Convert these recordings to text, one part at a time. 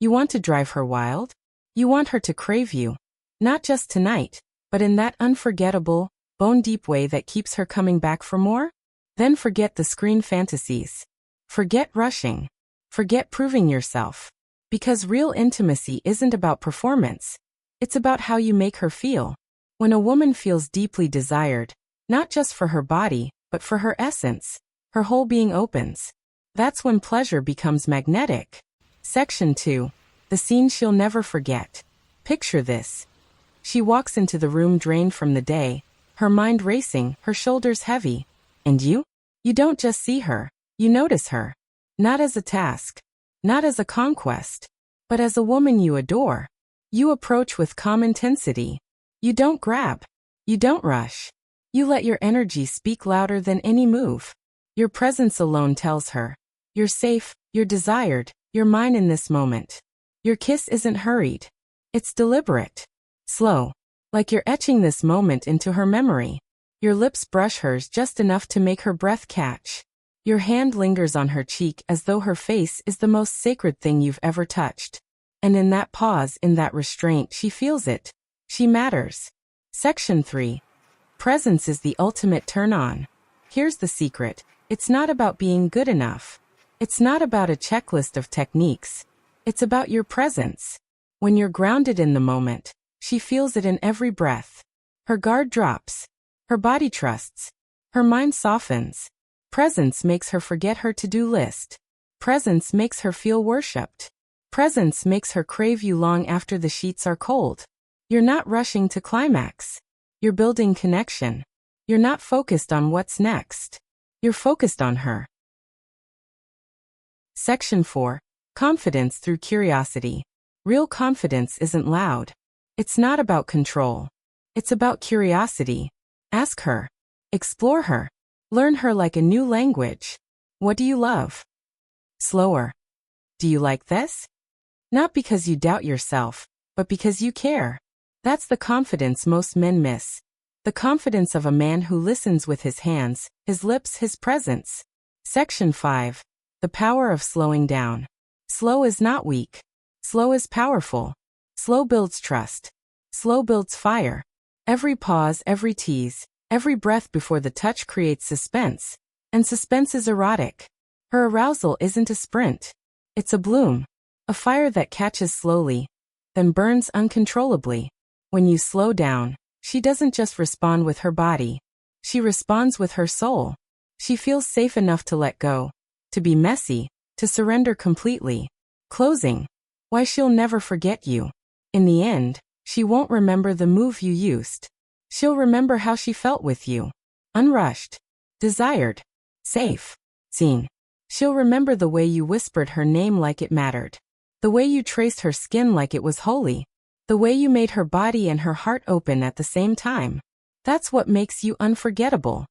You want to drive her wild? You want her to crave you. Not just tonight, but in that unforgettable, bone-deep way that keeps her coming back for more? Then forget the screen fantasies. Forget rushing. Forget proving yourself. Because real intimacy isn't about performance. It's about how you make her feel. When a woman feels deeply desired, not just for her body, but for her essence, her whole being opens. That's when pleasure becomes magnetic. Section 2. The scene she'll never forget. Picture this. She walks into the room drained from the day, her mind racing, her shoulders heavy. And you? You don't just see her, you notice her. Not as a task, not as a conquest, but as a woman you adore. You approach with calm intensity. You don't grab. You don't rush. You let your energy speak louder than any move. Your presence alone tells her. You're safe, you're desired, you're mine in this moment. Your kiss isn't hurried. It's deliberate. Slow. Like you're etching this moment into her memory. Your lips brush hers just enough to make her breath catch. Your hand lingers on her cheek as though her face is the most sacred thing you've ever touched. And in that pause, in that restraint, she feels it. She matters. Section 3. Presence is the ultimate turn-on. Here's the secret. It's not about being good enough. It's not about a checklist of techniques. It's about your presence. When you're grounded in the moment, she feels it in every breath. Her guard drops. Her body trusts. Her mind softens. Presence makes her forget her to-do list. Presence makes her feel worshipped. Presence makes her crave you long after the sheets are cold. You're not rushing to climax. You're building connection. You're not focused on what's next. You're focused on her. Section 4. Confidence through curiosity. Real confidence isn't loud. It's not about control. It's about curiosity. Ask her. Explore her. Learn her like a new language. What do you love? Slower. Do you like this? Not because you doubt yourself, but because you care. That's the confidence most men miss. The confidence of a man who listens with his hands, his lips, his presence. Section 5. The power of slowing down. Slow is not weak. Slow is powerful. Slow builds trust. Slow builds fire. Every pause, every tease, every breath before the touch creates suspense. And suspense is erotic. Her arousal isn't a sprint. It's a bloom. A fire that catches slowly, then burns uncontrollably. When you slow down, she doesn't just respond with her body. She responds with her soul. She feels safe enough to let go, to be messy, to surrender completely. Closing. Why she'll never forget you. In the end, she won't remember the move you used. She'll remember how she felt with you. Unrushed. Desired. Safe. Seen. She'll remember the way you whispered her name like it mattered. The way you traced her skin like it was holy. The way you made her body and her heart open at the same time. That's what makes you unforgettable.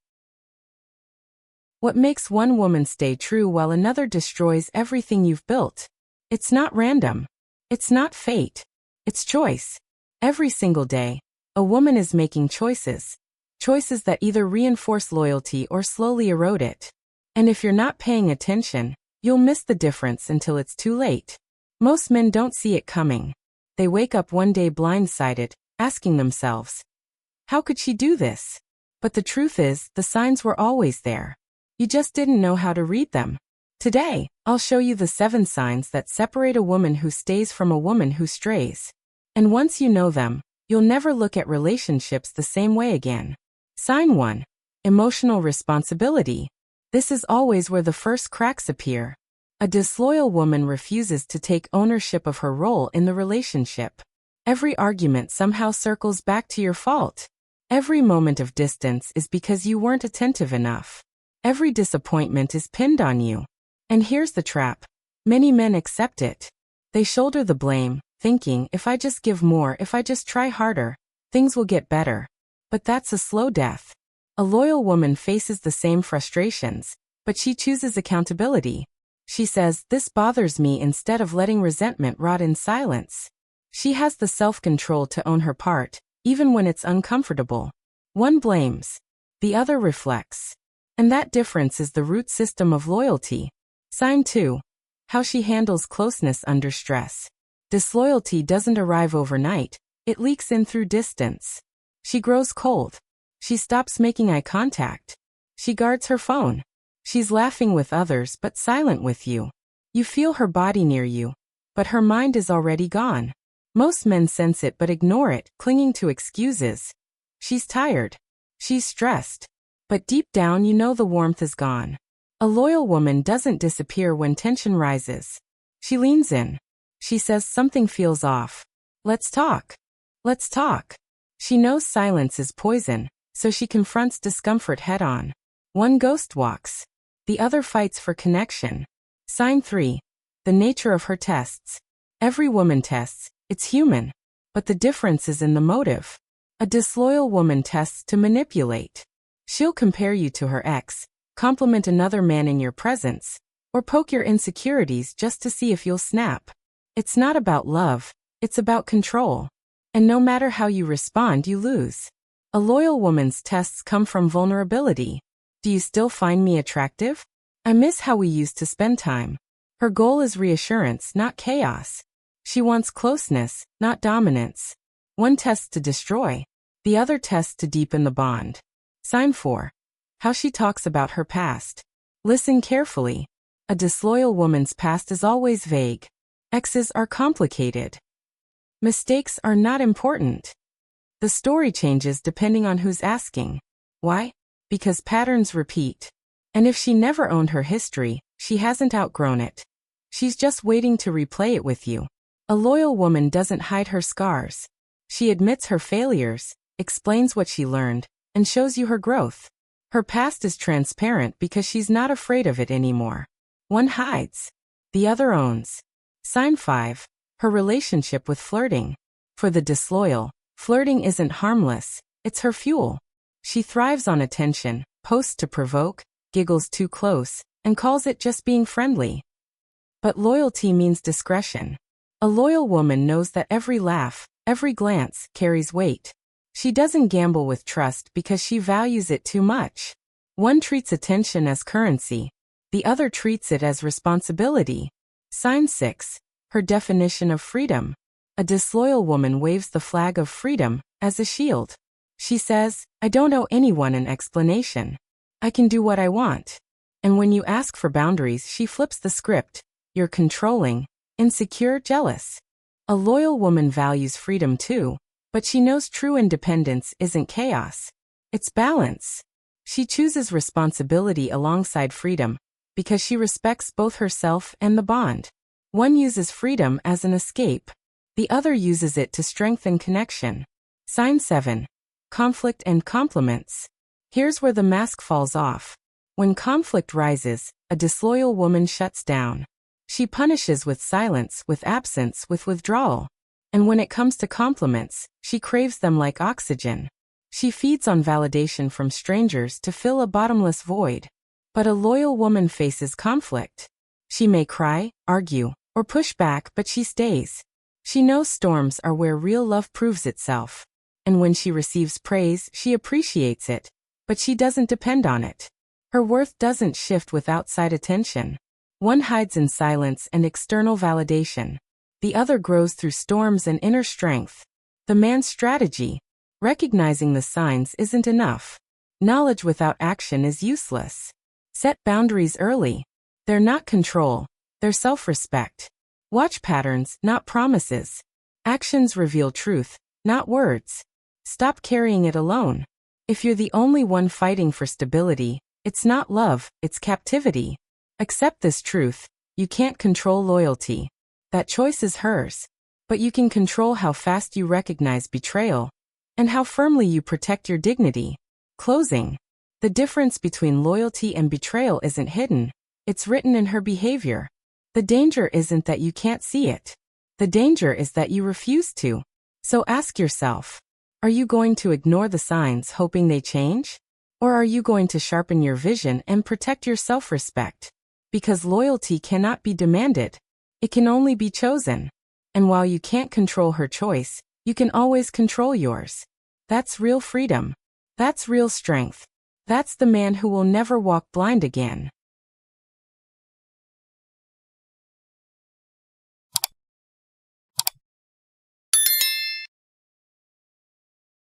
What makes one woman stay true while another destroys everything you've built. It's not random. It's not fate. It's choice. Every single day, a woman is making choices. Choices that either reinforce loyalty or slowly erode it. And if you're not paying attention, you'll miss the difference until it's too late. Most men don't see it coming. They wake up one day blindsided, asking themselves, how could she do this? But the truth is, the signs were always there. You just didn't know how to read them. Today, I'll show you the 7 signs that separate a woman who stays from a woman who strays. And once you know them, you'll never look at relationships the same way again. Sign 1. Emotional responsibility. This is always where the first cracks appear. A disloyal woman refuses to take ownership of her role in the relationship. Every argument somehow circles back to your fault. Every moment of distance is because you weren't attentive enough. Every disappointment is pinned on you. And here's the trap. Many men accept it. They shoulder the blame, thinking, if I just give more, if I just try harder, things will get better. But that's a slow death. A loyal woman faces the same frustrations, but she chooses accountability. She says, this bothers me, instead of letting resentment rot in silence. She has the self-control to own her part, even when it's uncomfortable. One blames. The other reflects. And that difference is the root system of loyalty. Sign 2. How she handles closeness under stress. Disloyalty doesn't arrive overnight, it leaks in through distance. She grows cold. She stops making eye contact. She guards her phone. She's laughing with others but silent with you. You feel her body near you, but her mind is already gone. Most men sense it but ignore it, clinging to excuses. She's tired. She's stressed. But deep down you know the warmth is gone. A loyal woman doesn't disappear when tension rises. She leans in. She says something feels off. Let's talk. Let's talk. She knows silence is poison, so she confronts discomfort head-on. One ghost walks. The other fights for connection. Sign 3. The nature of her tests. Every woman tests. It's human. But the difference is in the motive. A disloyal woman tests to manipulate. She'll compare you to her ex, compliment another man in your presence, or poke your insecurities just to see if you'll snap. It's not about love, it's about control. And no matter how you respond, you lose. A loyal woman's tests come from vulnerability. Do you still find me attractive? I miss how we used to spend time. Her goal is reassurance, not chaos. She wants closeness, not dominance. One tests to destroy. The other tests to deepen the bond. Sign 4. How she talks about her past. Listen carefully. A disloyal woman's past is always vague. Exes are complicated. Mistakes are not important. The story changes depending on who's asking. Why? Because patterns repeat. And if she never owned her history, she hasn't outgrown it. She's just waiting to replay it with you. A loyal woman doesn't hide her scars. She admits her failures, explains what she learned, and shows you her growth. Her past is transparent because she's not afraid of it anymore. One hides. The other owns. Sign 5. Her relationship with flirting. For the disloyal, flirting isn't harmless, it's her fuel. She thrives on attention, posts to provoke, giggles too close, and calls it just being friendly. But loyalty means discretion. A loyal woman knows that every laugh, every glance, carries weight. She doesn't gamble with trust because she values it too much. One treats attention as currency. The other treats it as responsibility. Sign 6. Her definition of freedom. A disloyal woman waves the flag of freedom as a shield. She says, I don't owe anyone an explanation. I can do what I want. And when you ask for boundaries, she flips the script. You're controlling, insecure, jealous. A loyal woman values freedom too, but she knows true independence isn't chaos. It's balance. She chooses responsibility alongside freedom because she respects both herself and the bond. One uses freedom as an escape. The other uses it to strengthen connection. Sign 7. Conflict and compliments. Here's where the mask falls off. When conflict rises, a disloyal woman shuts down. She punishes with silence, with absence, with withdrawal. And when it comes to compliments, she craves them like oxygen. She feeds on validation from strangers to fill a bottomless void. But a loyal woman faces conflict. She may cry, argue, or push back, but she stays. She knows storms are where real love proves itself. And when she receives praise, she appreciates it. But she doesn't depend on it. Her worth doesn't shift with outside attention. One hides in silence and external validation. The other grows through storms and inner strength. The man's strategy. Recognizing the signs isn't enough. Knowledge without action is useless. Set boundaries early. They're not control. They're self-respect. Watch patterns, not promises. Actions reveal truth, not words. Stop carrying it alone. If you're the only one fighting for stability, it's not love, it's captivity. Accept this truth. You can't control loyalty. That choice is hers. But you can control how fast you recognize betrayal and how firmly you protect your dignity. Closing. The difference between loyalty and betrayal isn't hidden. It's written in her behavior. The danger isn't that you can't see it. The danger is that you refuse to. So ask yourself, are you going to ignore the signs hoping they change? Or are you going to sharpen your vision and protect your self-respect? Because loyalty cannot be demanded. It can only be chosen. And while you can't control her choice, you can always control yours. That's real freedom. That's real strength. That's the man who will never walk blind again.